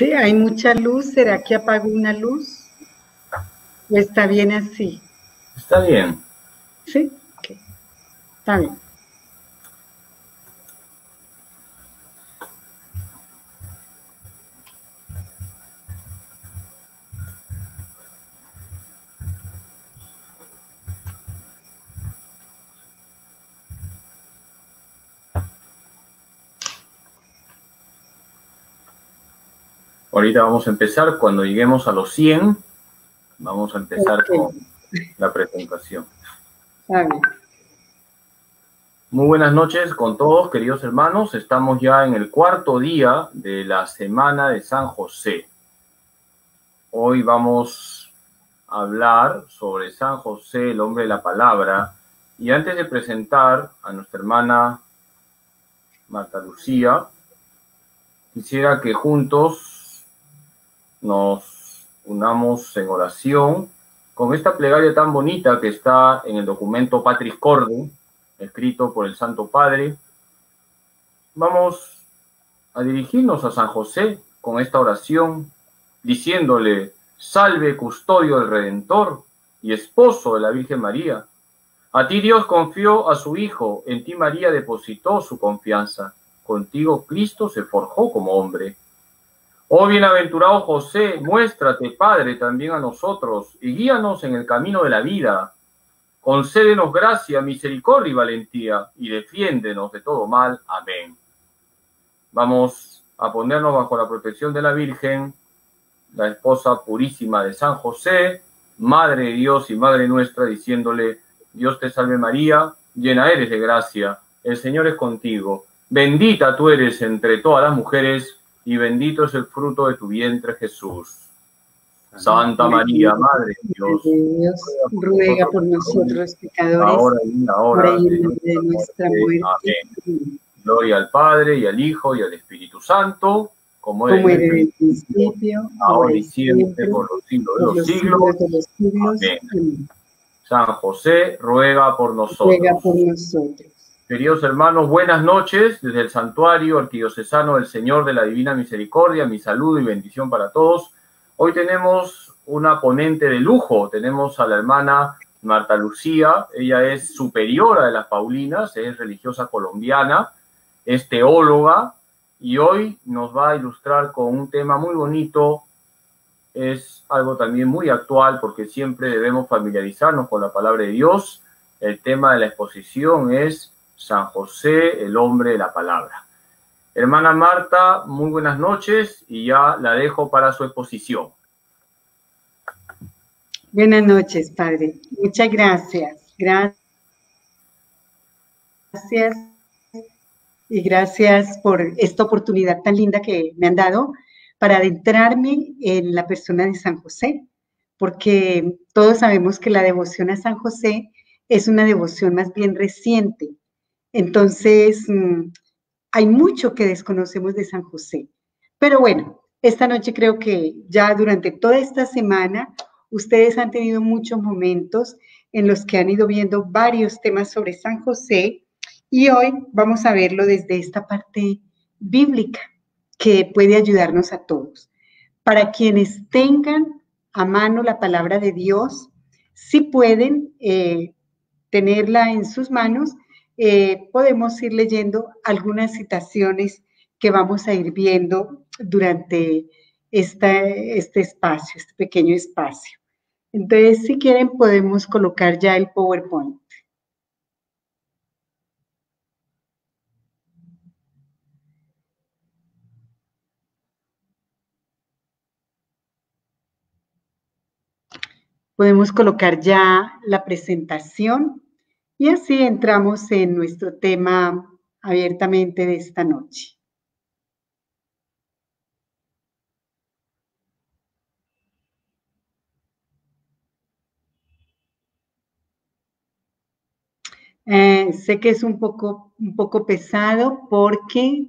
Hay mucha luz, ¿será que apago una luz? ¿O está bien así? Está bien. Sí, ok, está bien. Ahorita vamos a empezar. Cuando lleguemos a los 100, vamos a empezar con la presentación. Está bien. Muy buenas noches con todos, queridos hermanos. Estamos ya en el cuarto día de la Semana de San José. Hoy vamos a hablar sobre San José, el hombre de la palabra. Y antes de presentar a nuestra hermana Marta Lucía, quisiera que juntos nos unamos en oración con esta plegaria tan bonita que está en el documento Patris Corde, escrito por el Santo Padre. Vamos a dirigirnos a San José con esta oración, diciéndole: salve, custodio del Redentor y esposo de la Virgen María. A ti Dios confió a su Hijo, en ti María depositó su confianza. Contigo Cristo se forjó como hombre. Oh bienaventurado José, muéstrate, Padre, también a nosotros, y guíanos en el camino de la vida. Concédenos gracia, misericordia y valentía, y defiéndenos de todo mal. Amén. Vamos a ponernos bajo la protección de la Virgen, la esposa purísima de San José, Madre de Dios y Madre nuestra, diciéndole: Dios te salve María, llena eres de gracia, el Señor es contigo. Bendita tú eres entre todas las mujeres, y bendito es el fruto de tu vientre, Jesús. Santa María, Madre de Dios, ruega por nosotros pecadores, ahora y en la ahora hora y en de la hora de nuestra muerte. Amén. Gloria al Padre, y al Hijo, y al Espíritu Santo, como Como era era en el principio, ahora y siempre, por los siglos de los siglos. de los siglos. Amén. Amén. San José, ruega por nosotros. Ruega por nosotros. Queridos hermanos, buenas noches desde el Santuario Arquidiocesano del Señor de la Divina Misericordia. Mi saludo y bendición para todos. Hoy tenemos una ponente de lujo. Tenemos a la hermana Marta Lucía. Ella es superiora de las Paulinas, es religiosa colombiana, es teóloga, y hoy nos va a ilustrar con un tema muy bonito. Es algo también muy actual, porque siempre debemos familiarizarnos con la palabra de Dios. El tema de la exposición es San José, el hombre de la palabra. Hermana Marta, muy buenas noches, y ya la dejo para su exposición. Buenas noches, Padre. Muchas gracias. Gracias. Y gracias por esta oportunidad tan linda que me han dado para adentrarme en la persona de San José, porque todos sabemos que la devoción a San José es una devoción más bien reciente. Entonces, hay mucho que desconocemos de San José. Pero bueno, esta noche creo que ya durante toda esta semana ustedes han tenido muchos momentos en los que han ido viendo varios temas sobre San José, y hoy vamos a verlo desde esta parte bíblica que puede ayudarnos a todos. Para quienes tengan a mano la palabra de Dios, si pueden tenerla en sus manos, podemos ir leyendo algunas citaciones que vamos a ir viendo durante este espacio, este pequeño espacio. Entonces, si quieren, podemos colocar ya el PowerPoint. Podemos colocar ya la presentación y así entramos en nuestro tema abiertamente de esta noche. Sé que es un poco pesado porque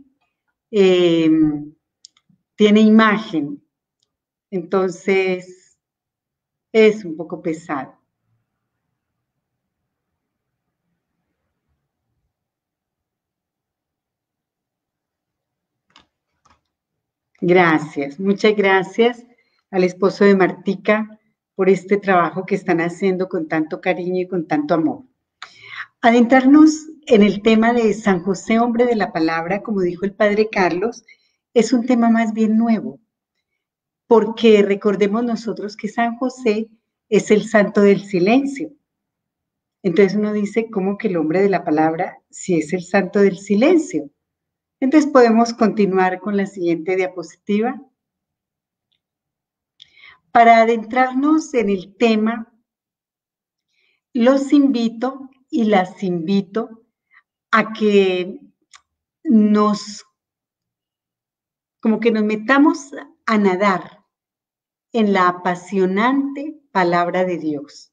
tiene imagen, entonces es un poco pesado. Gracias, muchas gracias al esposo de Martica por este trabajo que están haciendo con tanto cariño y con tanto amor. Adentrarnos en el tema de San José, hombre de la palabra, como dijo el padre Carlos, es un tema más bien nuevo, porque recordemos nosotros que San José es el santo del silencio. Entonces uno dice, ¿cómo que el hombre de la palabra si es el santo del silencio? Entonces podemos continuar con la siguiente diapositiva. Para adentrarnos en el tema, los invito y las invito a que como que nos metamos a nadar en la apasionante palabra de Dios.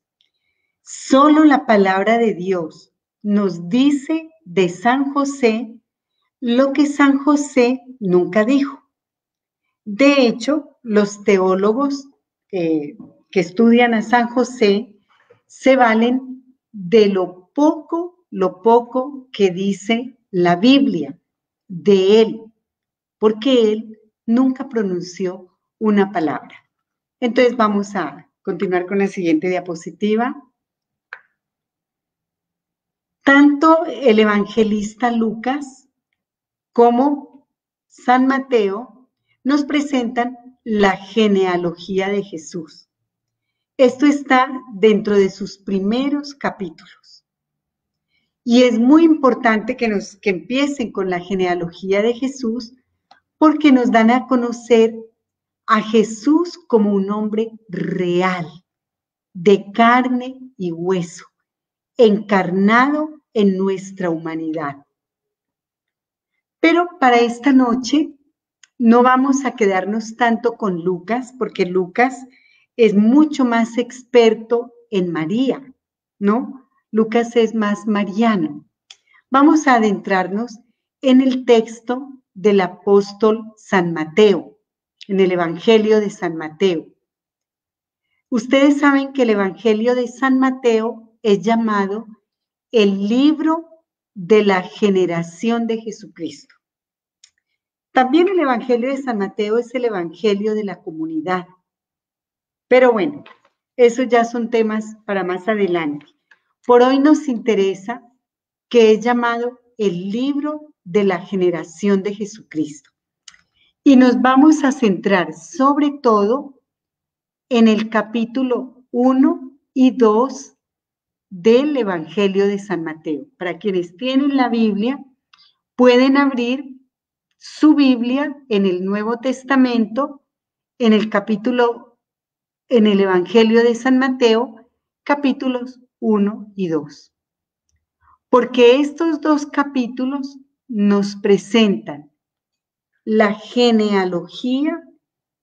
Solo la palabra de Dios nos dice de San José lo que San José nunca dijo. De hecho, los teólogos que estudian a San José se valen de lo poco que dice la Biblia de él, porque él nunca pronunció una palabra. Entonces vamos a continuar con la siguiente diapositiva. Tanto el evangelista Lucas como San Mateo nos presentan la genealogía de Jesús. Esto está dentro de sus primeros capítulos. Y es muy importante que empiecen con la genealogía de Jesús porque nos dan a conocer a Jesús como un hombre real, de carne y hueso, encarnado en nuestra humanidad. Pero para esta noche no vamos a quedarnos tanto con Lucas, porque Lucas es mucho más experto en María, ¿no? Lucas es más mariano. Vamos a adentrarnos en el texto del apóstol San Mateo, en el Evangelio de San Mateo. Ustedes saben que el Evangelio de San Mateo es llamado el libro de la generación de Jesucristo. También el Evangelio de San Mateo es el Evangelio de la comunidad. Pero bueno, esos ya son temas para más adelante. Por hoy nos interesa que es llamado el libro de la generación de Jesucristo. Y nos vamos a centrar sobre todo en el capítulo 1 y 2 del Evangelio de San Mateo. Para quienes tienen la Biblia, pueden abrir su Biblia en el Nuevo Testamento, en el Evangelio de San Mateo, capítulos 1 y 2. Porque estos dos capítulos nos presentan la genealogía,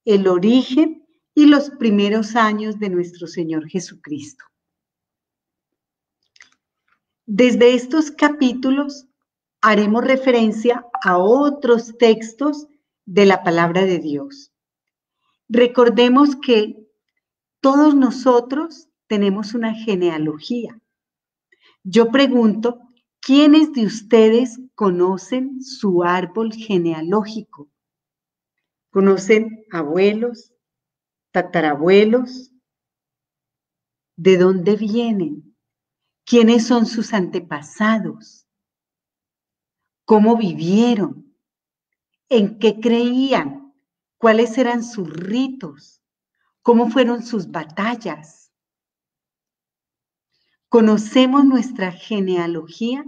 el origen y los primeros años de nuestro Señor Jesucristo. Desde estos capítulos haremos referencia a otros textos de la palabra de Dios. Recordemos que todos nosotros tenemos una genealogía. Yo pregunto, ¿quiénes de ustedes conocen su árbol genealógico? ¿Conocen abuelos, tatarabuelos? ¿De dónde vienen? ¿Quiénes son sus antepasados? ¿Cómo vivieron? ¿En qué creían? ¿Cuáles eran sus ritos? ¿Cómo fueron sus batallas? ¿Conocemos nuestra genealogía?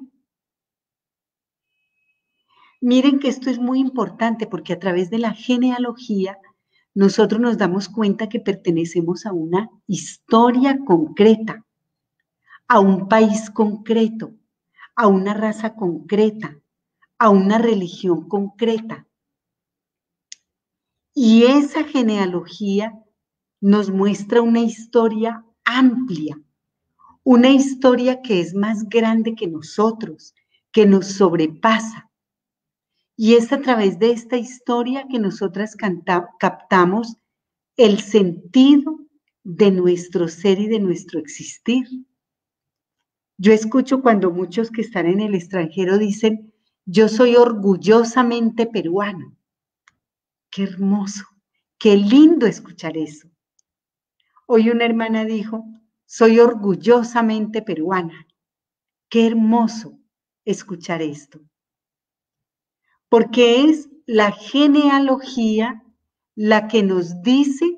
Miren que esto es muy importante porque a través de la genealogía nosotros nos damos cuenta que pertenecemos a una historia concreta, a un país concreto, a una raza concreta, a una religión concreta. Y esa genealogía nos muestra una historia amplia, una historia que es más grande que nosotros, que nos sobrepasa. Y es a través de esta historia que nosotras captamos el sentido de nuestro ser y de nuestro existir. Yo escucho cuando muchos que están en el extranjero dicen, yo soy orgullosamente peruano. Qué hermoso, qué lindo escuchar eso. Hoy una hermana dijo, soy orgullosamente peruana. Qué hermoso escuchar esto. Porque es la genealogía la que nos dice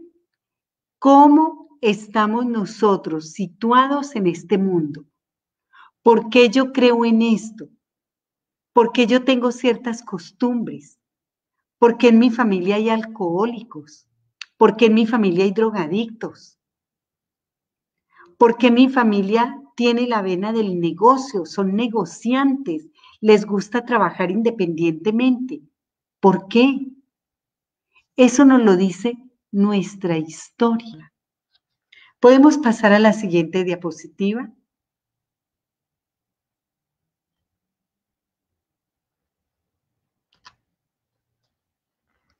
cómo estamos nosotros situados en este mundo. ¿Por qué yo creo en esto? ¿Por qué yo tengo ciertas costumbres? ¿Por qué en mi familia hay alcohólicos? ¿Por qué en mi familia hay drogadictos? ¿Por qué mi familia tiene la vena del negocio? Son negociantes, les gusta trabajar independientemente. ¿Por qué? Eso nos lo dice nuestra historia. ¿Podemos pasar a la siguiente diapositiva?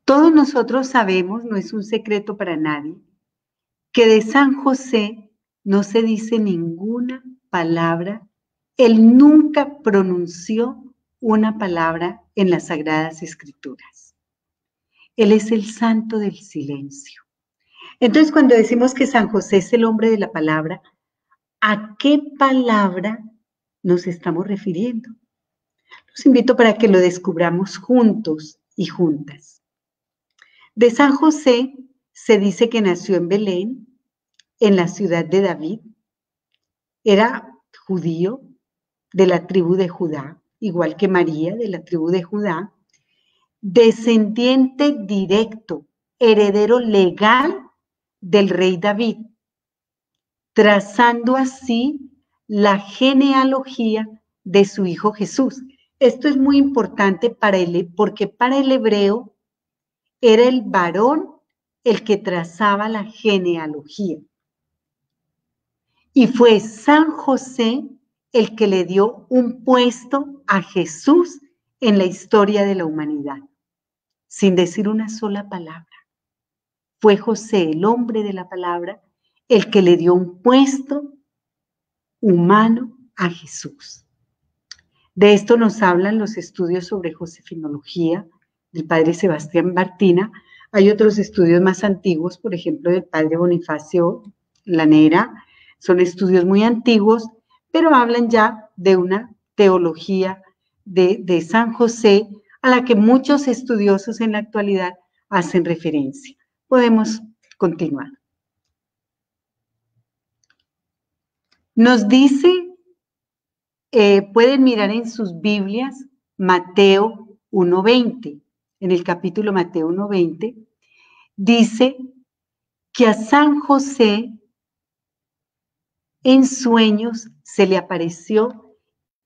Todos nosotros sabemos, no es un secreto para nadie, que de San José no se dice ninguna palabra. Él nunca pronunció una palabra en las Sagradas Escrituras. Él es el santo del silencio. Entonces, cuando decimos que San José es el hombre de la palabra, ¿a qué palabra nos estamos refiriendo? Los invito para que lo descubramos juntos y juntas. De San José se dice que nació en Belén, en la ciudad de David. Era judío de la tribu de Judá, igual que María de la tribu de Judá, descendiente directo, heredero legal del rey David, trazando así la genealogía de su hijo Jesús. Esto es muy importante porque para el hebreo era el varón el que trazaba la genealogía. Y fue San José el que le dio un puesto a Jesús en la historia de la humanidad, sin decir una sola palabra. Fue José, el hombre de la palabra, el que le dio un puesto humano a Jesús. De esto nos hablan los estudios sobre josefinología del padre Sebastián Bartina. Hay otros estudios más antiguos, por ejemplo, del padre Bonifacio Lanera. Son estudios muy antiguos, pero hablan ya de una teología de San José a la que muchos estudiosos en la actualidad hacen referencia. Podemos continuar. Nos dice, pueden mirar en sus Biblias Mateo 1:20. En el capítulo Mateo 1:20 dice que a San José en sueños se le apareció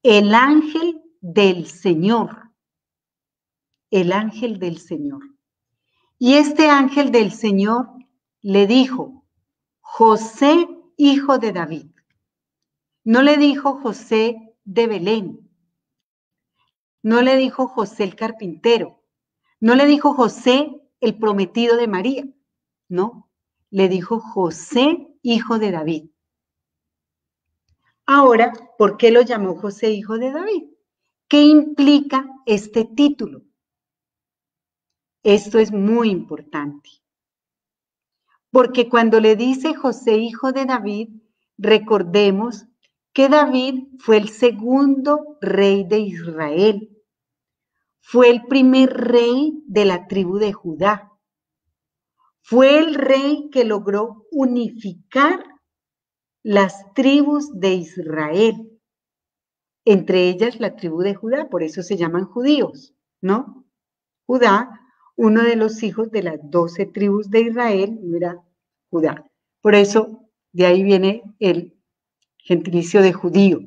el ángel del Señor. El ángel del Señor. Y este ángel del Señor le dijo, José, hijo de David. No le dijo José de Belén. No le dijo José el carpintero. No le dijo José el prometido de María. No, le dijo José, hijo de David. Ahora, ¿por qué lo llamó José, hijo de David? ¿Qué implica este título? Esto es muy importante. Porque cuando le dice José, hijo de David, recordemos que David fue el segundo rey de Israel. Fue el primer rey de la tribu de Judá. Fue el rey que logró unificar las tribus de Israel, entre ellas la tribu de Judá, por eso se llaman judíos, ¿no? Judá, uno de los hijos de las 12 tribus de Israel, era Judá. Por eso, de ahí viene el gentilicio de judío.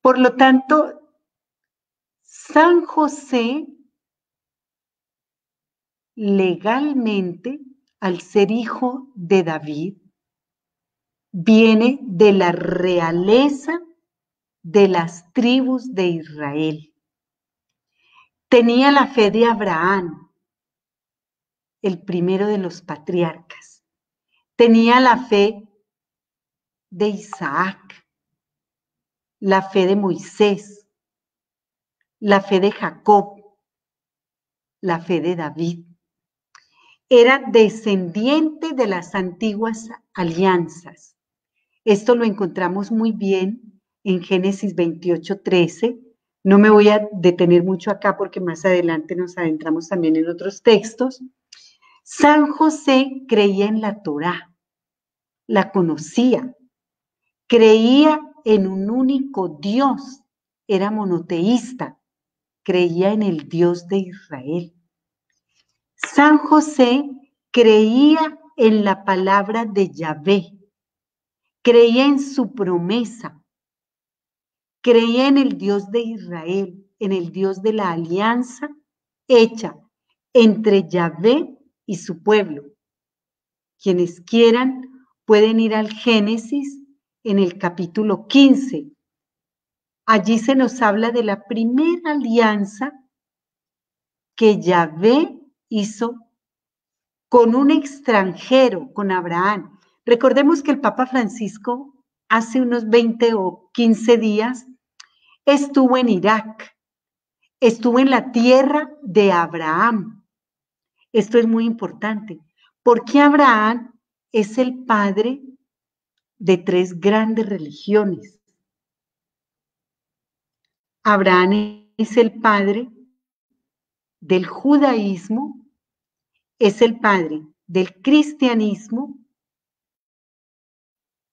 Por lo tanto, San José, legalmente, al ser hijo de David, viene de la realeza de las tribus de Israel. Tenía la fe de Abraham, el primero de los patriarcas. Tenía la fe de Isaac, la fe de Moisés, la fe de Jacob. la fe de David. Era descendiente de las antiguas alianzas. Esto lo encontramos muy bien en Génesis 28:13. No me voy a detener mucho acá porque más adelante nos adentramos también en otros textos. San José creía en la Torá, la conocía, creía en un único Dios, era monoteísta, creía en el Dios de Israel. San José creía en la palabra de Yahvé, creía en su promesa, creía en el Dios de Israel, en el Dios de la alianza hecha entre Yahvé y su pueblo. Quienes quieran pueden ir al Génesis en el capítulo 15. Allí se nos habla de la primera alianza que Yahvé hizo con un extranjero, con Abraham. Recordemos que el Papa Francisco hace unos 20 o 15 días estuvo en Irak, estuvo en la tierra de Abraham. Esto es muy importante, porque Abraham es el padre de 3 grandes religiones. Abraham es el padre del judaísmo, es el padre del cristianismo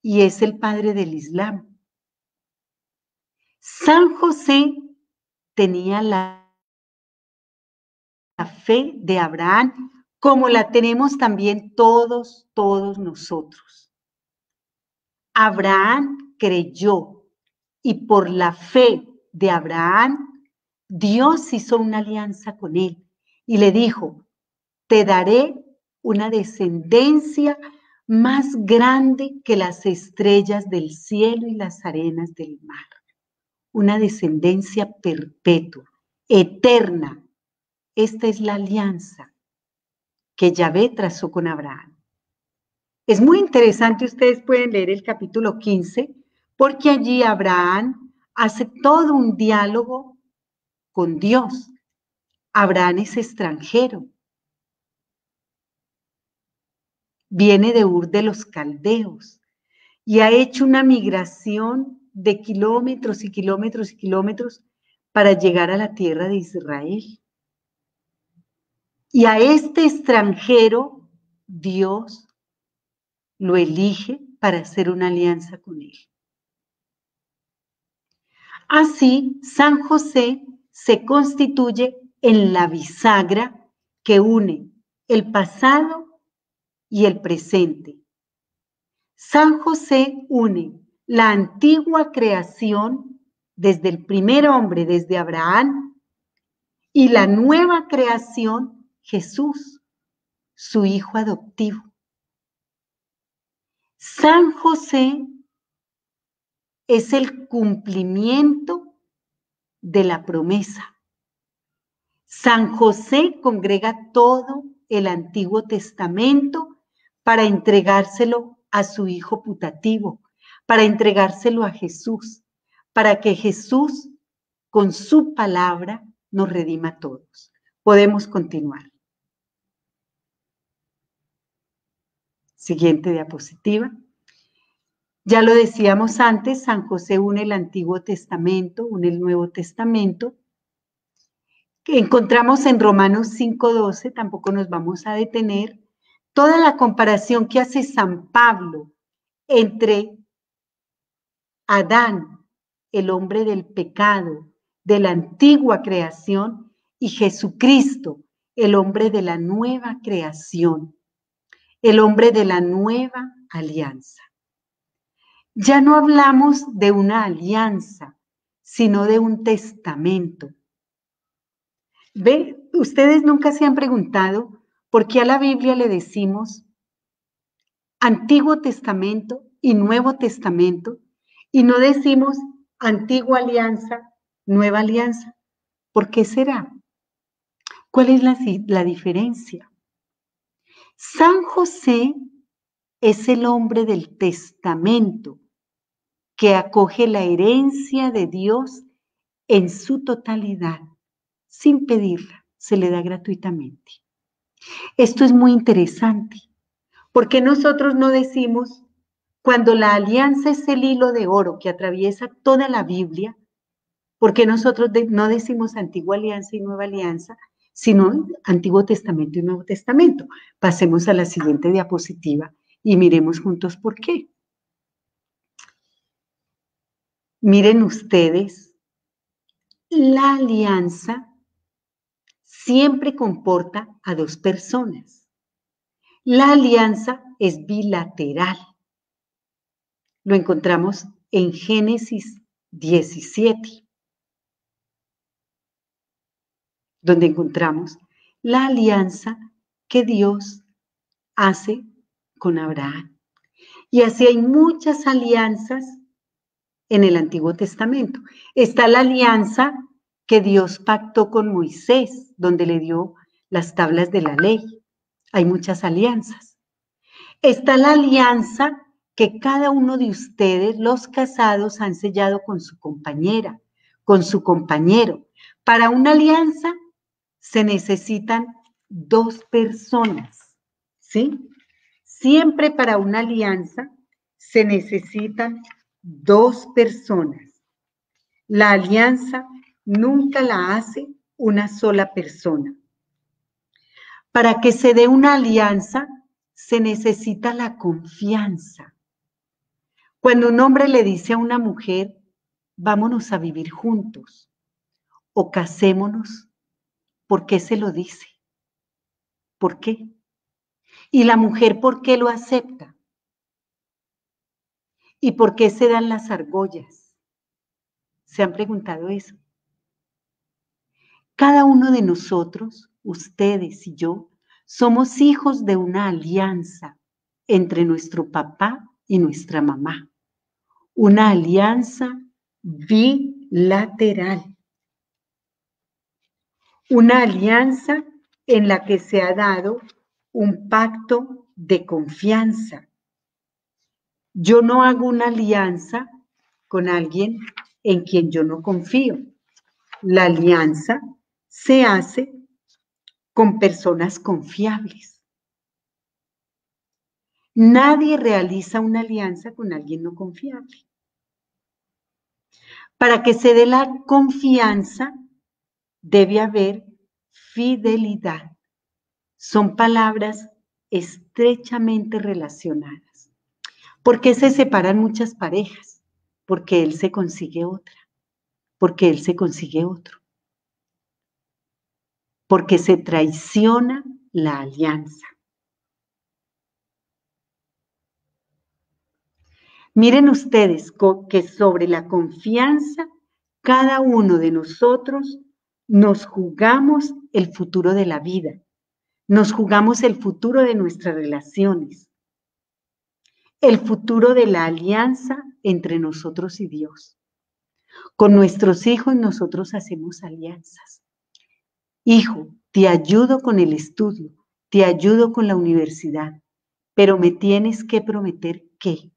y es el padre del Islam. San José tenía la fe de Abraham, como la tenemos también todos nosotros. Abraham creyó y por la fe de Abraham, Dios hizo una alianza con él y le dijo, te daré una descendencia más grande que las estrellas del cielo y las arenas del mar. Una descendencia perpetua, eterna. Esta es la alianza que Yahvé trazó con Abraham. Es muy interesante, ustedes pueden leer el capítulo 15, porque allí Abraham hace todo un diálogo con Dios. Abraham es extranjero. Viene de Ur de los Caldeos y ha hecho una migración de kilómetros y kilómetros y kilómetros para llegar a la tierra de Israel. Y a este extranjero, Dios lo elige para hacer una alianza con él. Así, San José se constituye en la bisagra que une el pasado y el presente. San José une la antigua creación desde el primer hombre, desde Abraham, y la nueva creación, Jesús, su hijo adoptivo. San José es el cumplimiento de la promesa. San José congrega todo el Antiguo Testamento para entregárselo a su hijo putativo, para entregárselo a Jesús, para que Jesús, con su palabra, nos redima a todos. Podemos continuar. Siguiente diapositiva. Ya lo decíamos antes, San José une el Antiguo Testamento, une el Nuevo Testamento. Que encontramos en Romanos 5:12, tampoco nos vamos a detener, toda la comparación que hace San Pablo entre Adán, el hombre del pecado, de la antigua creación, y Jesucristo, el hombre de la nueva creación, el hombre de la nueva alianza. Ya no hablamos de una alianza, sino de un testamento. ¿Ve? Ustedes nunca se han preguntado por qué a la Biblia le decimos Antiguo Testamento y Nuevo Testamento y no decimos Antigua Alianza, Nueva Alianza. ¿Por qué será? ¿Cuál es la diferencia? San José es el hombre del testamento que acoge la herencia de Dios en su totalidad, sin pedirla. se le da gratuitamente. Esto es muy interesante, porque nosotros no decimos, cuando la alianza es el hilo de oro que atraviesa toda la Biblia, porque nosotros no decimos antigua alianza y nueva alianza, sino Antiguo Testamento y Nuevo Testamento. Pasemos a la siguiente diapositiva y miremos juntos por qué. Miren ustedes, la alianza siempre comporta a dos personas. La alianza es bilateral. Lo encontramos en Génesis 17, donde encontramos la alianza que Dios hace con Abraham. Y así hay muchas alianzas en el Antiguo Testamento. Está la alianza que Dios pactó con Moisés, donde le dio las tablas de la ley. Hay muchas alianzas. Está la alianza que cada uno de ustedes, los casados, han sellado con su compañera, con su compañero. Para una alianza se necesitan dos personas, ¿sí? Siempre para una alianza se necesitan dos personas. La alianza nunca la hace una sola persona. Para que se dé una alianza se necesita la confianza. Cuando un hombre le dice a una mujer, vámonos a vivir juntos o casémonos, ¿por qué se lo dice? ¿Por qué? ¿Y la mujer por qué lo acepta? ¿Y por qué se dan las argollas? ¿Se han preguntado eso? Cada uno de nosotros, ustedes y yo, somos hijos de una alianza entre nuestro papá y nuestra mamá. Una alianza bilateral. Una alianza en la que se ha dado un pacto de confianza. Yo no hago una alianza con alguien en quien yo no confío. La alianza se hace con personas confiables. Nadie realiza una alianza con alguien no confiable. Para que se dé la confianza, debe haber fidelidad. Son palabras estrechamente relacionadas. ¿Por qué se separan muchas parejas? Porque él se consigue otra, porque él se consigue otro. Porque se traiciona la alianza. Miren ustedes que sobre la confianza, cada uno de nosotros nos jugamos el futuro de la vida, nos jugamos el futuro de nuestras relaciones, el futuro de la alianza entre nosotros y Dios. Con nuestros hijos nosotros hacemos alianzas. Hijo, te ayudo con el estudio, te ayudo con la universidad, pero me tienes que prometer que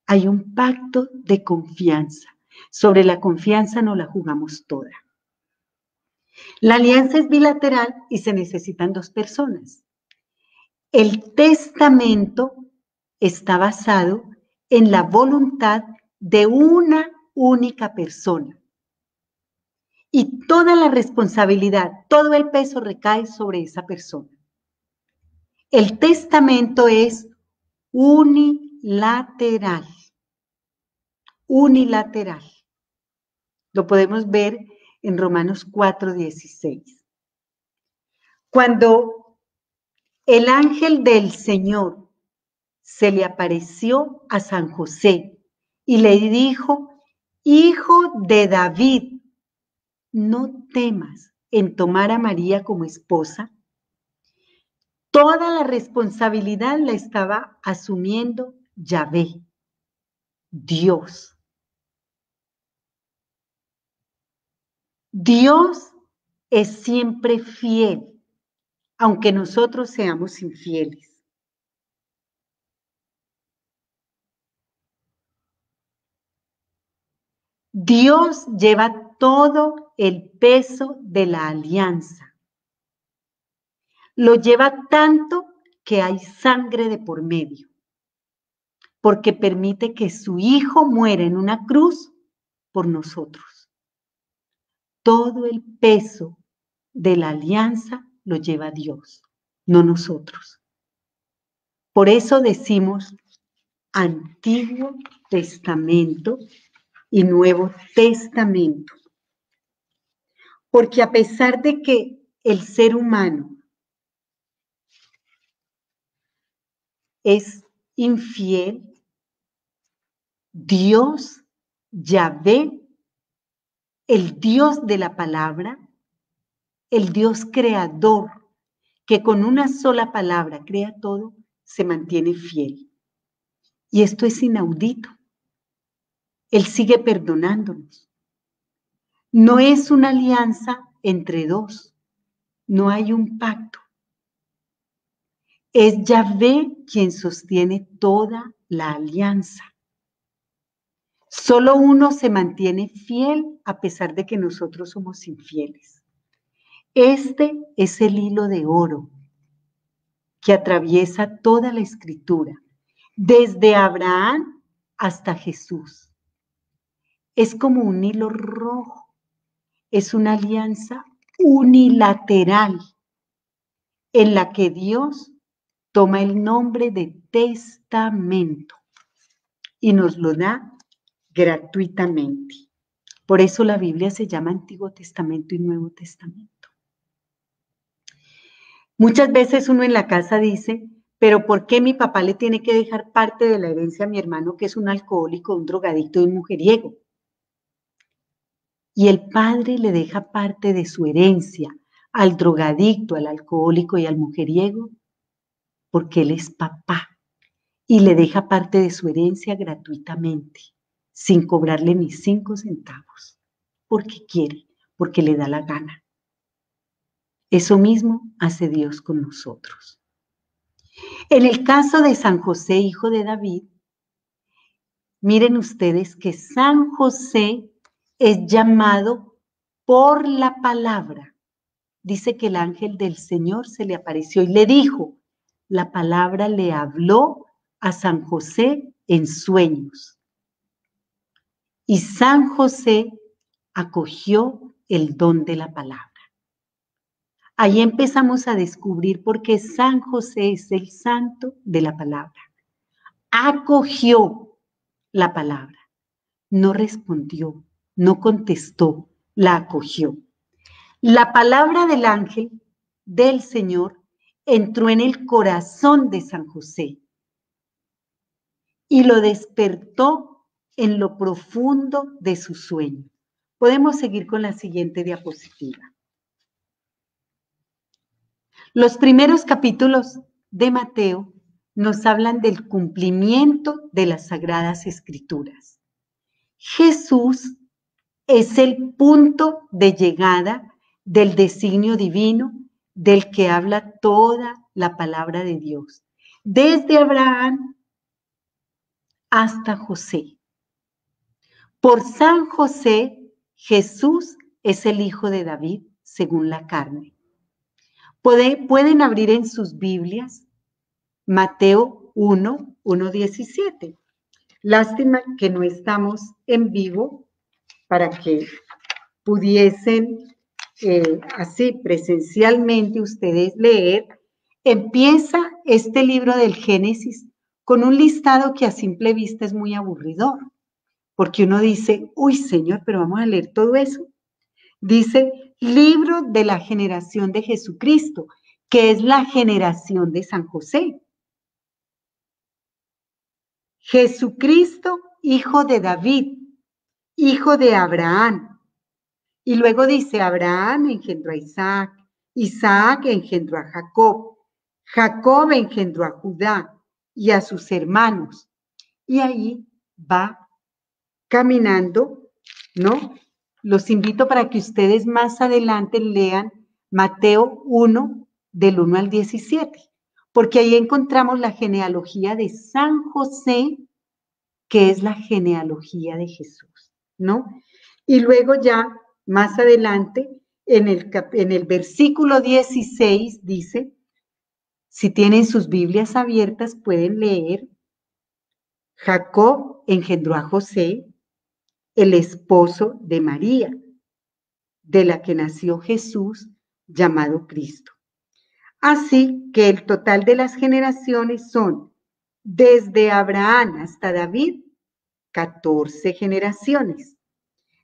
hay un pacto de confianza. Sobre la confianza no la jugamos toda. La alianza es bilateral y se necesitan dos personas. El testamento está basado en la voluntad de una única persona. Y toda la responsabilidad, todo el peso recae sobre esa persona. El testamento es unilateral. Unilateral. Lo podemos ver en Romanos 4:16. Cuando el ángel del Señor se le apareció a San José y le dijo, hijo de David, no temas en tomar a María como esposa. Toda la responsabilidad la estaba asumiendo Yahvé, Dios. Dios es siempre fiel, aunque nosotros seamos infieles. Dios lleva todo el peso de la alianza. Lo lleva tanto que hay sangre de por medio, porque permite que su Hijo muera en una cruz por nosotros. Todo el peso de la alianza lo lleva Dios, no nosotros. Por eso decimos Antiguo Testamento y Nuevo Testamento. Porque a pesar de que el ser humano es infiel, Dios, Yahvé, el Dios de la palabra, el Dios creador, que con una sola palabra crea todo, se mantiene fiel. Y esto es inaudito. Él sigue perdonándonos. No es una alianza entre dos, no hay un pacto. Es Yahvé quien sostiene toda la alianza. Solo uno se mantiene fiel a pesar de que nosotros somos infieles. Este es el hilo de oro que atraviesa toda la Escritura, desde Abraham hasta Jesús. Es como un hilo rojo, es una alianza unilateral en la que Dios toma el nombre de testamento y nos lo da gratuitamente. Por eso la Biblia se llama Antiguo Testamento y Nuevo Testamento. Muchas veces uno en la casa dice, pero ¿por qué mi papá le tiene que dejar parte de la herencia a mi hermano que es un alcohólico, un drogadicto y un mujeriego? Y el padre le deja parte de su herencia al drogadicto, al alcohólico y al mujeriego porque él es papá y le deja parte de su herencia gratuitamente, sin cobrarle ni 5 centavos, porque quiere, porque le da la gana. Eso mismo hace Dios con nosotros. En el caso de San José, hijo de David, miren ustedes que San José es llamado por la palabra. Dice que el ángel del Señor se le apareció y le dijo, la palabra le habló a San José en sueños. Y San José acogió el don de la palabra. Ahí empezamos a descubrir por qué San José es el santo de la palabra. Acogió la palabra, no respondió, no contestó, la acogió. La palabra del ángel del Señor entró en el corazón de San José y lo despertó en lo profundo de su sueño. Podemos seguir con la siguiente diapositiva. Los primeros capítulos de Mateo nos hablan del cumplimiento de las Sagradas Escrituras. Jesús es el punto de llegada del designio divino del que habla toda la palabra de Dios, desde Abraham hasta José. Por San José, Jesús es el hijo de David según la carne. Pueden abrir en sus Biblias Mateo 1:17. Lástima que no estamos en vivo para que pudiesen así presencialmente ustedes leer. Empieza este libro del Génesis con un listado que a simple vista es muy aburridor, porque uno dice, uy Señor, pero vamos a leer todo eso. Dice, libro de la generación de Jesucristo, que es la generación de San José. Jesucristo, hijo de David, hijo de Abraham. Y luego dice, Abraham engendró a Isaac, Isaac engendró a Jacob, Jacob engendró a Judá y a sus hermanos. Y ahí va caminando, ¿no? Los invito para que ustedes más adelante lean Mateo 1, del 1 al 17, porque ahí encontramos la genealogía de San José, que es la genealogía de Jesús, ¿no? Y luego ya Más adelante, en el versículo 16 dice, si tienen sus Biblias abiertas, pueden leer, Jacob engendró a José, el esposo de María, de la que nació Jesús, llamado Cristo. Así que el total de las generaciones son, desde Abraham hasta David, 14 generaciones.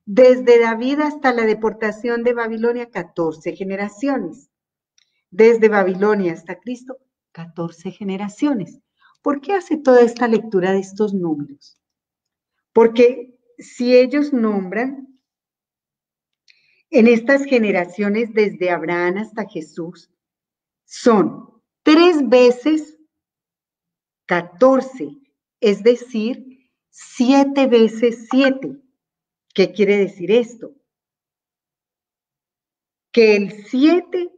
Desde David hasta la deportación de Babilonia, 14 generaciones. Desde Babilonia hasta Cristo, 14 generaciones. ¿Por qué hace toda esta lectura de estos números? Porque si ellos nombran en estas generaciones desde Abraham hasta Jesús, son 3 veces 14, es decir, 7 veces 7. ¿Qué quiere decir esto? Que el 7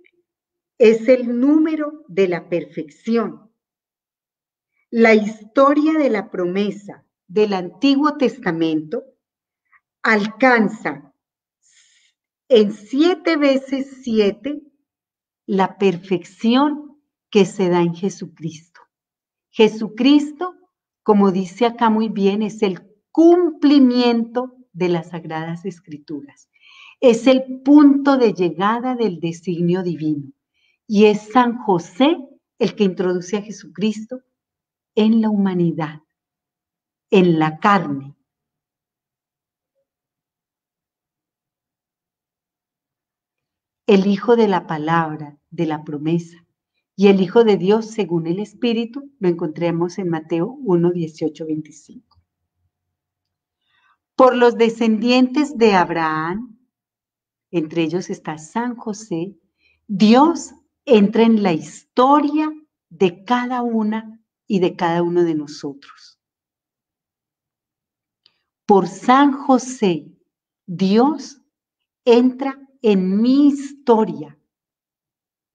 es el número de la perfección. La historia de la promesa del Antiguo Testamento alcanza en 7 veces 7 la perfección que se da en Jesucristo. Jesucristo, como dice acá muy bien, es el cumplimiento de las Sagradas Escrituras. Es el punto de llegada del designio divino. Y es San José el que introduce a Jesucristo en la humanidad, en la carne. El Hijo de la palabra, de la promesa, y el Hijo de Dios según el Espíritu, lo encontramos en Mateo 1, 18, 25. Por los descendientes de Abraham, entre ellos está San José, Dios entra en la historia de cada una y de cada uno de nosotros. Por San José, Dios entra en mi historia,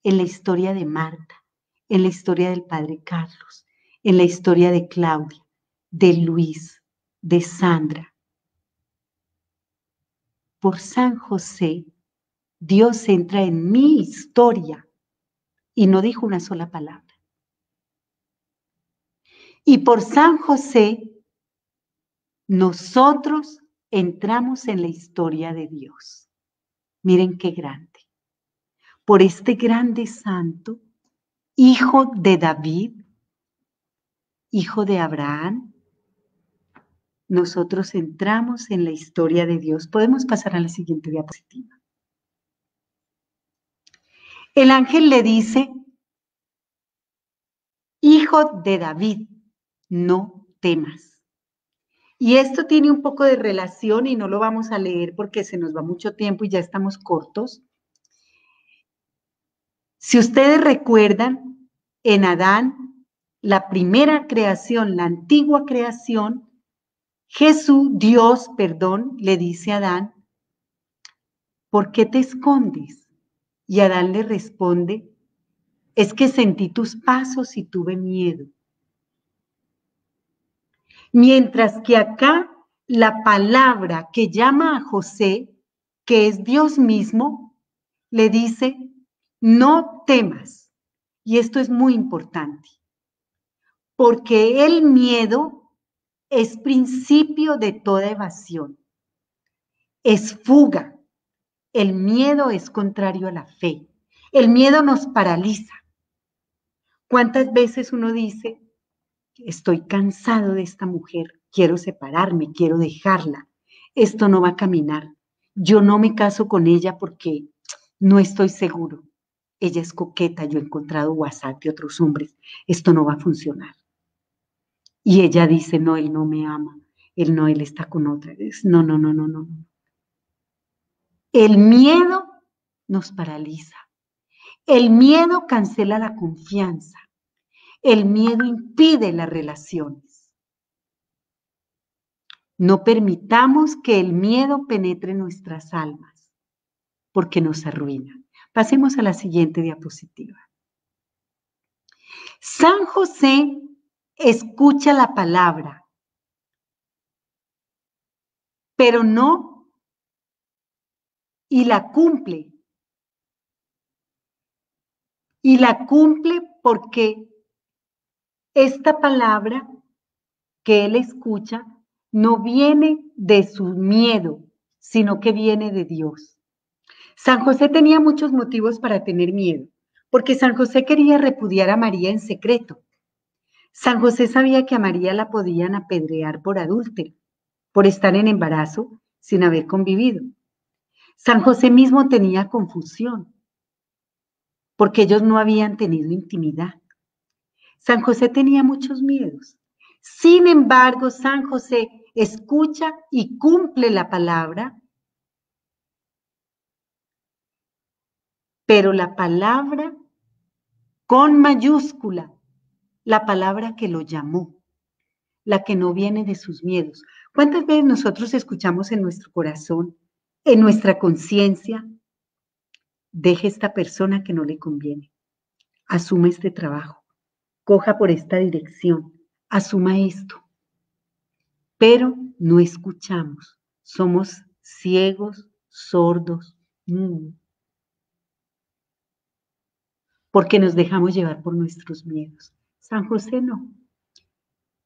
en la historia de Marta, en la historia del Padre Carlos, en la historia de Claudia, de Luis, de Sandra. Por San José, Dios entra en mi historia y no dijo una sola palabra. Y por San José, nosotros entramos en la historia de Dios. Miren qué grande. Por este grande santo, hijo de David, hijo de Abraham, nosotros entramos en la historia de Dios. Podemos pasar a la siguiente diapositiva. El ángel le dice, hijo de David, no temas. Y esto tiene un poco de relación y no lo vamos a leer porque se nos va mucho tiempo y ya estamos cortos. Si ustedes recuerdan, en Adán, la primera creación, la antigua creación, Dios, le dice a Adán, ¿por qué te escondes? Y Adán le responde, es que sentí tus pasos y tuve miedo. Mientras que acá la palabra que llama a José, que es Dios mismo, le dice, no temas. Y esto es muy importante, porque el miedo es principio de toda evasión, es fuga. El miedo es contrario a la fe. El miedo nos paraliza. ¿Cuántas veces uno dice, estoy cansado de esta mujer, quiero separarme, quiero dejarla, esto no va a caminar, yo no me caso con ella porque no estoy seguro, ella es coqueta, yo he encontrado WhatsApp de otros hombres, esto no va a funcionar? Y ella dice, no, él no me ama, él está con otra, no. El miedo nos paraliza, el miedo cancela la confianza, el miedo impide las relaciones. No permitamos que el miedo penetre nuestras almas, porque nos arruina. Pasemos a la siguiente diapositiva. San José escucha la palabra, pero no y la cumple. Y la cumple porque esta palabra que él escucha no viene de su miedo, sino que viene de Dios. San José tenía muchos motivos para tener miedo, porque San José quería repudiar a María en secreto. San José sabía que a María la podían apedrear por adúltera, por estar en embarazo sin haber convivido. San José mismo tenía confusión, porque ellos no habían tenido intimidad. San José tenía muchos miedos. Sin embargo, San José escucha y cumple la palabra, pero la palabra con mayúscula, la palabra que lo llamó, la que no viene de sus miedos. ¿Cuántas veces nosotros escuchamos en nuestro corazón, en nuestra conciencia, deje esta persona que no le conviene, asuma este trabajo, coja por esta dirección, asuma esto? Pero no escuchamos, somos ciegos, sordos, porque nos dejamos llevar por nuestros miedos. San José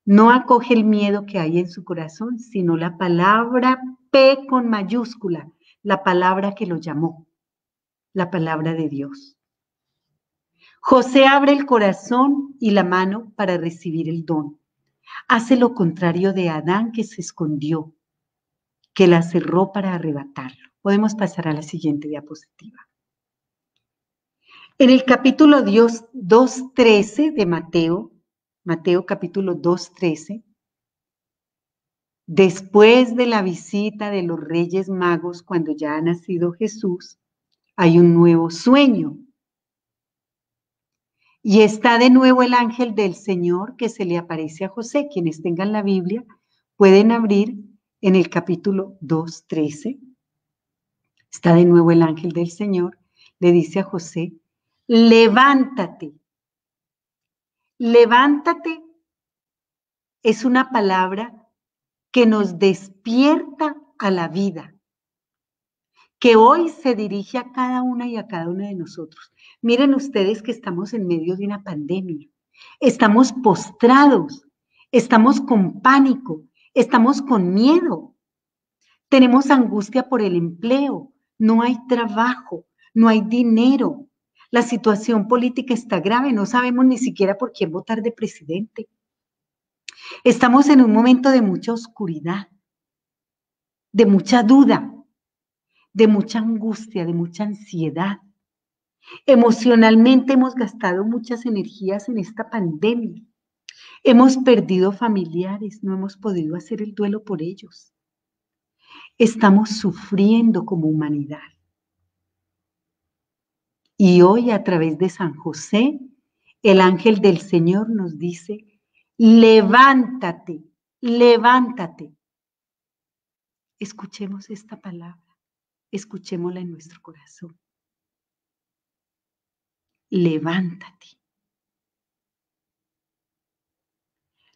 no acoge el miedo que hay en su corazón, sino la palabra P con mayúscula, la palabra que lo llamó, la palabra de Dios. José abre el corazón y la mano para recibir el don. Hace lo contrario de Adán, que se escondió, que la cerró para arrebatarlo. Podemos pasar a la siguiente diapositiva. En el capítulo 2:13 de Mateo capítulo 2:13, después de la visita de los Reyes Magos cuando ya ha nacido Jesús, hay un nuevo sueño. Y está de nuevo el ángel del Señor que se le aparece a José. Quienes tengan la Biblia pueden abrir en el capítulo 2:13. Está de nuevo el ángel del Señor, le dice a José, levántate. Levántate es una palabra que nos despierta a la vida, que hoy se dirige a cada una y a cada uno de nosotros. Miren ustedes que estamos en medio de una pandemia, estamos postrados, estamos con pánico, estamos con miedo, tenemos angustia por el empleo, no hay trabajo, no hay dinero, la situación política está grave, no sabemos ni siquiera por quién votar de presidente. Estamos en un momento de mucha oscuridad, de mucha duda, de mucha angustia, de mucha ansiedad. Emocionalmente hemos gastado muchas energías en esta pandemia. Hemos perdido familiares, no hemos podido hacer el duelo por ellos. Estamos sufriendo como humanidad. Y hoy, a través de San José, el ángel del Señor nos dice, levántate, levántate. Escuchemos esta palabra, escuchémosla en nuestro corazón. Levántate.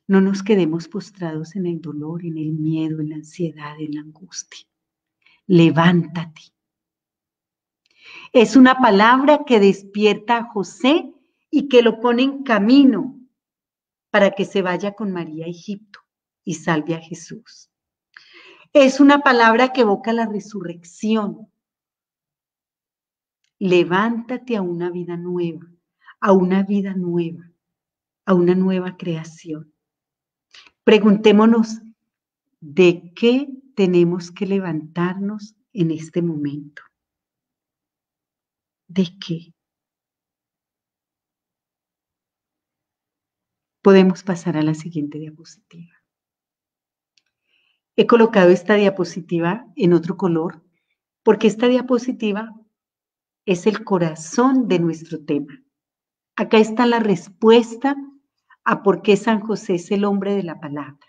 No nos quedemos postrados en el dolor, en el miedo, en la ansiedad, en la angustia. Levántate. Es una palabra que despierta a José y que lo pone en camino para que se vaya con María a Egipto y salve a Jesús. Es una palabra que evoca la resurrección. Levántate a una vida nueva, a una vida nueva, a una nueva creación. Preguntémonos, ¿de qué tenemos que levantarnos en este momento? ¿De qué? Podemos pasar a la siguiente diapositiva. He colocado esta diapositiva en otro color porque esta diapositiva es el corazón de nuestro tema. Acá está la respuesta a por qué San José es el hombre de la palabra.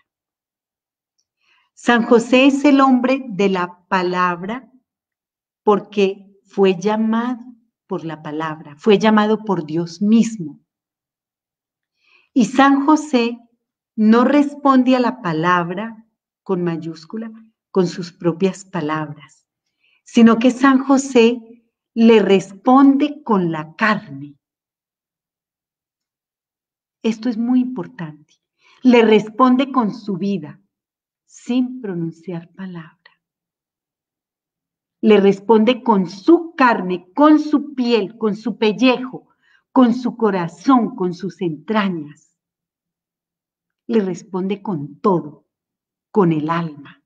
San José es el hombre de la palabra porque fue llamado por la palabra, fue llamado por Dios mismo. Y San José no responde a la palabra con mayúscula con sus propias palabras, sino que San José le responde con la carne. Esto es muy importante. Le responde con su vida, sin pronunciar palabra. Le responde con su carne, con su piel, con su pellejo, con su corazón, con sus entrañas. Le responde con todo, con el alma.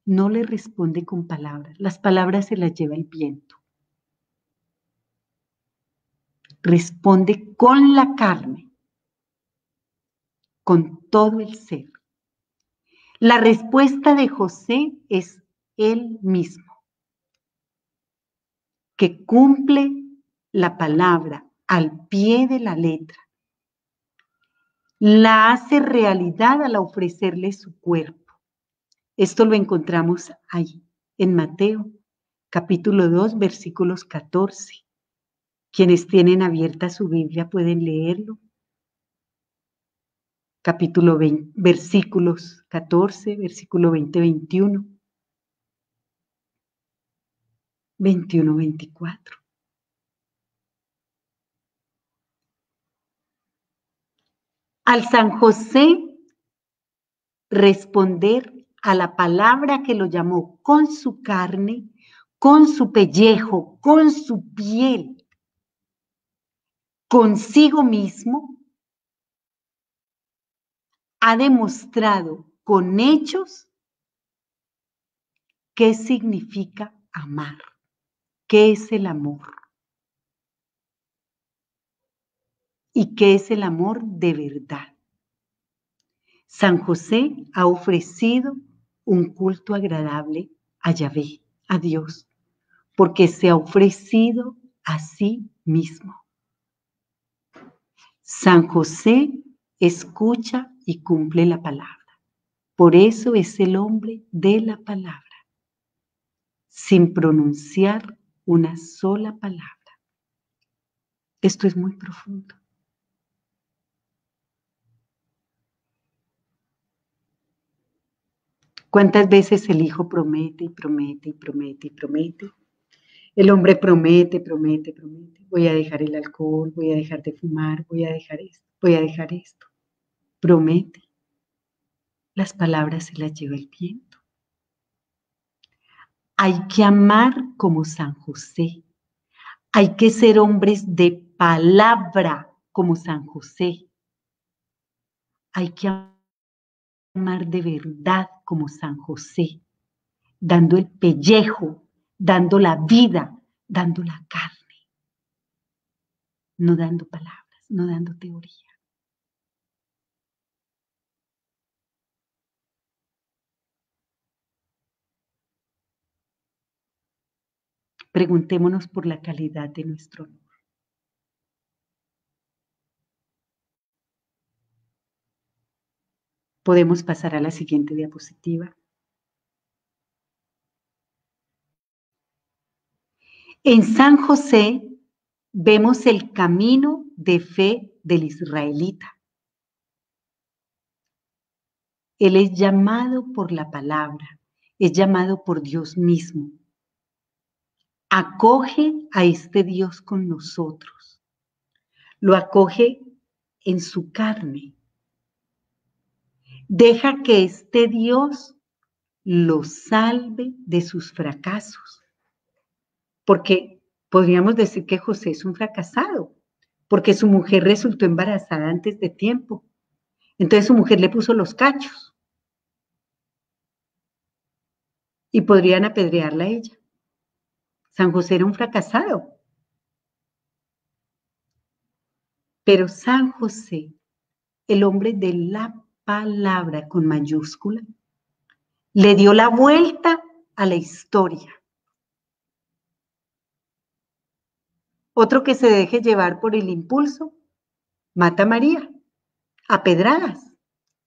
No le responde con palabras. Las palabras se las lleva el viento. Responde con la carne, con todo el ser. La respuesta de José es él mismo, que cumple la palabra al pie de la letra. La hace realidad al ofrecerle su cuerpo. Esto lo encontramos ahí, en Mateo, capítulo 2, versículos 14. Quienes tienen abierta su Biblia pueden leerlo. Capítulo 20, versículos 14, versículo 20, 21. 21, 24. Al San José responder a la palabra que lo llamó con su carne, con su pellejo, con su piel, consigo mismo, ha demostrado con hechos qué significa amar, qué es el amor y qué es el amor de verdad. San José ha ofrecido un culto agradable a Yahvé, a Dios, porque se ha ofrecido a sí mismo. San José escucha y cumple la palabra. Por eso es el hombre de la palabra, sin pronunciar una sola palabra. Esto es muy profundo. ¿Cuántas veces el hijo promete y promete y promete y promete? El hombre promete, promete, promete. Voy a dejar el alcohol, voy a dejar de fumar, voy a dejar esto, voy a dejar esto. Promete. Las palabras se las lleva el viento. Hay que amar como San José. Hay que ser hombres de palabra como San José. Hay que amar de verdad como San José, dando el pellejo, dando la vida, dando la carne, no dando palabras, no dando teoría. Preguntémonos por la calidad de nuestro honor. Podemos pasar a la siguiente diapositiva. En San José vemos el camino de fe del israelita. Él es llamado por la palabra, es llamado por Dios mismo. Acoge a este Dios con nosotros. Lo acoge en su carne. Deja que este Dios lo salve de sus fracasos. Porque podríamos decir que José es un fracasado, porque su mujer resultó embarazada antes de tiempo. Entonces su mujer le puso los cachos y podrían apedrearla a ella. San José era un fracasado. Pero San José, el hombre de la palabra con mayúscula, le dio la vuelta a la historia. Otro que se deje llevar por el impulso, mata a María, a pedradas,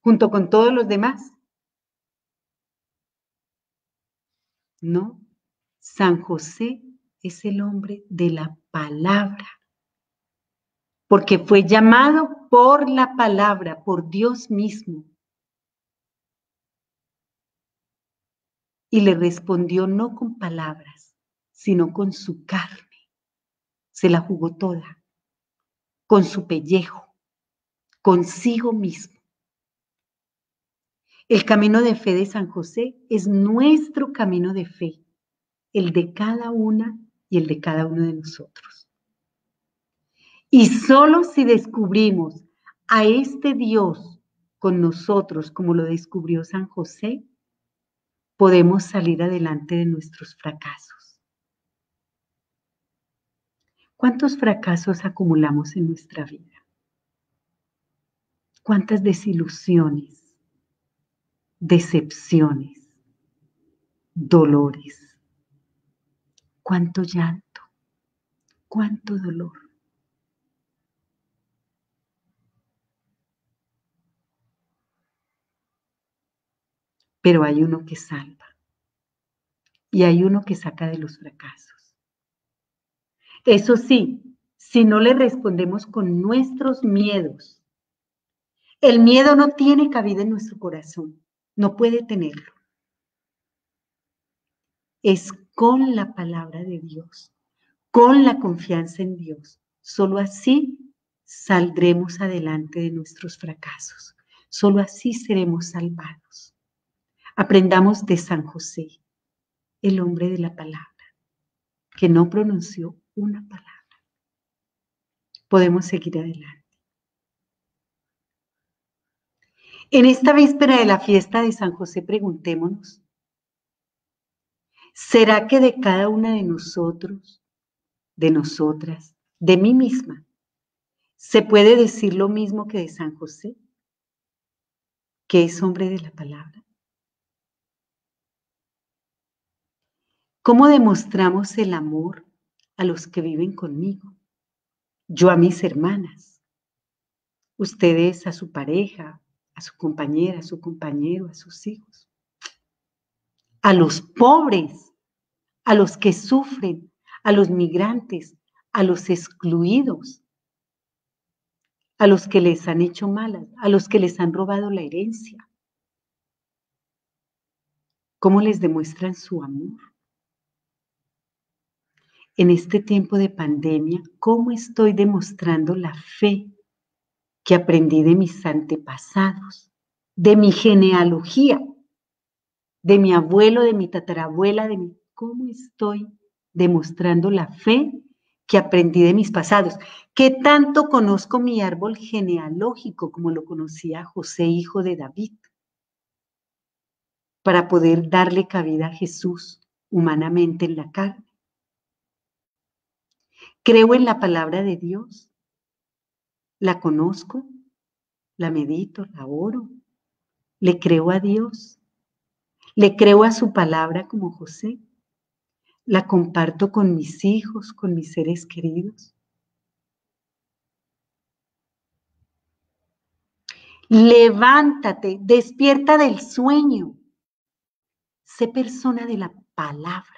junto con todos los demás. No, San José es el hombre de la palabra, porque fue llamado por la palabra, por Dios mismo. Y le respondió no con palabras, sino con su carne. Se la jugó toda, con su pellejo, consigo mismo. El camino de fe de San José es nuestro camino de fe, el de cada una y el de cada uno de nosotros. Y solo si descubrimos a este Dios con nosotros, como lo descubrió San José, podemos salir adelante de nuestros fracasos. ¿Cuántos fracasos acumulamos en nuestra vida? ¿Cuántas desilusiones, decepciones, dolores? ¿Cuánto llanto? ¿Cuánto dolor? Pero hay uno que salva y hay uno que saca de los fracasos. Eso sí, si no le respondemos con nuestros miedos, el miedo no tiene cabida en nuestro corazón, no puede tenerlo. Es con la palabra de Dios, con la confianza en Dios. Solo así saldremos adelante de nuestros fracasos. Solo así seremos salvados. Aprendamos de San José, el hombre de la palabra, que no pronunció una palabra. Podemos seguir adelante. En esta víspera de la fiesta de San José, preguntémonos, ¿será que de cada una de nosotros, de nosotras, de mí misma, se puede decir lo mismo que de San José, que es hombre de la palabra? ¿Cómo demostramos el amor a los que viven conmigo? Yo a mis hermanas, ustedes a su pareja, a su compañera, a su compañero, a sus hijos, a los pobres, a los que sufren, a los migrantes, a los excluidos, a los que les han hecho malas, a los que les han robado la herencia. ¿Cómo les demuestran su amor? En este tiempo de pandemia, ¿cómo estoy demostrando la fe que aprendí de mis antepasados, de mi genealogía, de mi abuelo, de mi tatarabuela, cómo estoy demostrando la fe que aprendí de mis pasados? ¿Qué tanto conozco mi árbol genealógico como lo conocía José, hijo de David, para poder darle cabida a Jesús humanamente en la carne? Creo en la palabra de Dios, la conozco, la medito, la oro, le creo a Dios, le creo a su palabra como José, la comparto con mis hijos, con mis seres queridos. Levántate, despierta del sueño, sé persona de la palabra.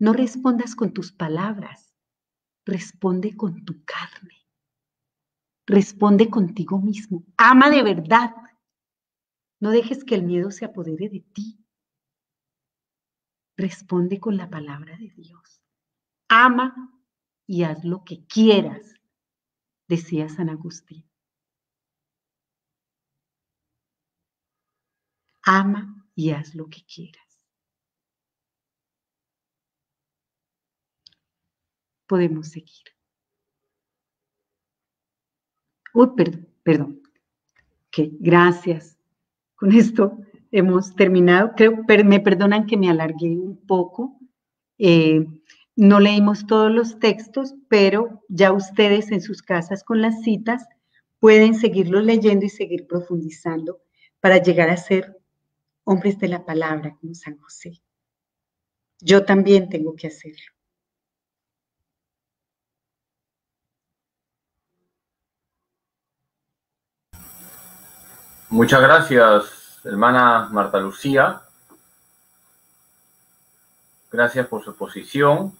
No respondas con tus palabras, responde con tu carne. Responde contigo mismo. Ama de verdad. No dejes que el miedo se apodere de ti. Responde con la palabra de Dios. Ama y haz lo que quieras, decía San Agustín. Ama y haz lo que quieras. Podemos seguir. Uy, perdón. Ok, gracias. Con esto hemos terminado. Creo, me perdonan que me alargué un poco. No leímos todos los textos, pero ya ustedes en sus casas con las citas pueden seguirlos leyendo y seguir profundizando para llegar a ser hombres de la palabra como San José. Yo también tengo que hacerlo. Muchas gracias, hermana Marta Lucía. Gracias por su exposición.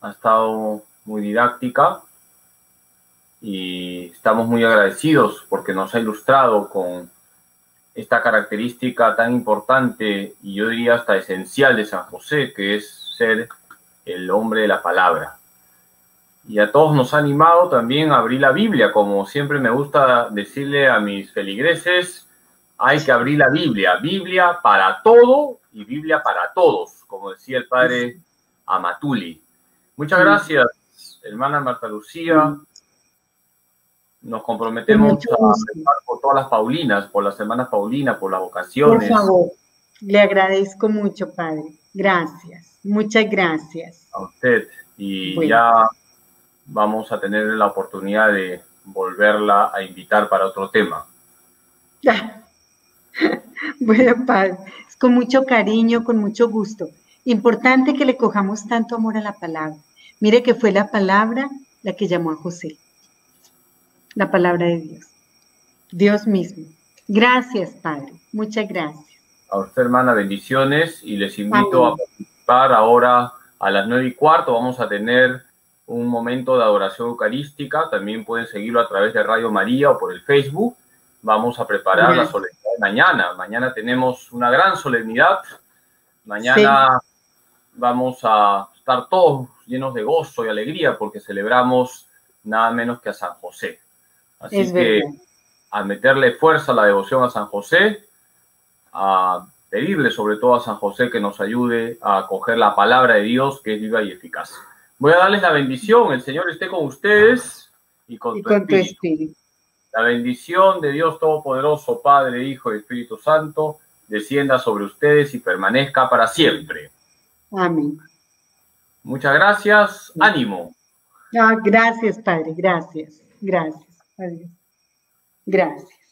Ha estado muy didáctica y estamos muy agradecidos porque nos ha ilustrado con esta característica tan importante y yo diría hasta esencial de San José, que es ser el hombre de la palabra. Y a todos nos ha animado también a abrir la Biblia, como siempre me gusta decirle a mis feligreses, hay que abrir la Biblia, Biblia para todo y Biblia para todos, como decía el padre Amatuli. Muchas gracias, hermana Marta Lucía. Nos comprometemos a rezar por todas las Paulinas, por las hermanas Paulinas, por las vocaciones. Por favor, le agradezco mucho, padre. Gracias, muchas gracias. A usted. Y ya vamos a tener la oportunidad de volverla a invitar para otro tema. Bueno, padre, es con mucho cariño, con mucho gusto. Importante que le cojamos tanto amor a la palabra. Mire que fue la palabra la que llamó a José. La palabra de Dios. Dios mismo. Gracias, padre. Muchas gracias. A usted, hermana, bendiciones. Y les invito a participar ahora a las 9:15. Vamos a tener un momento de adoración eucarística. También pueden seguirlo a través de Radio María o por el Facebook. Vamos a preparar la solemnidad de mañana. Mañana tenemos una gran solemnidad. Mañana vamos a estar todos llenos de gozo y alegría porque celebramos nada menos que a San José. Así que a meterle fuerza a la devoción a San José, a pedirle sobre todo a San José que nos ayude a acoger la palabra de Dios que es viva y eficaz. Voy a darles la bendición. El Señor esté con ustedes y con tu espíritu. La bendición de Dios Todopoderoso, Padre, Hijo y Espíritu Santo, descienda sobre ustedes y permanezca para siempre. Amén. Muchas gracias. Ánimo. Gracias, Padre. Gracias. Gracias. Adiós. Gracias.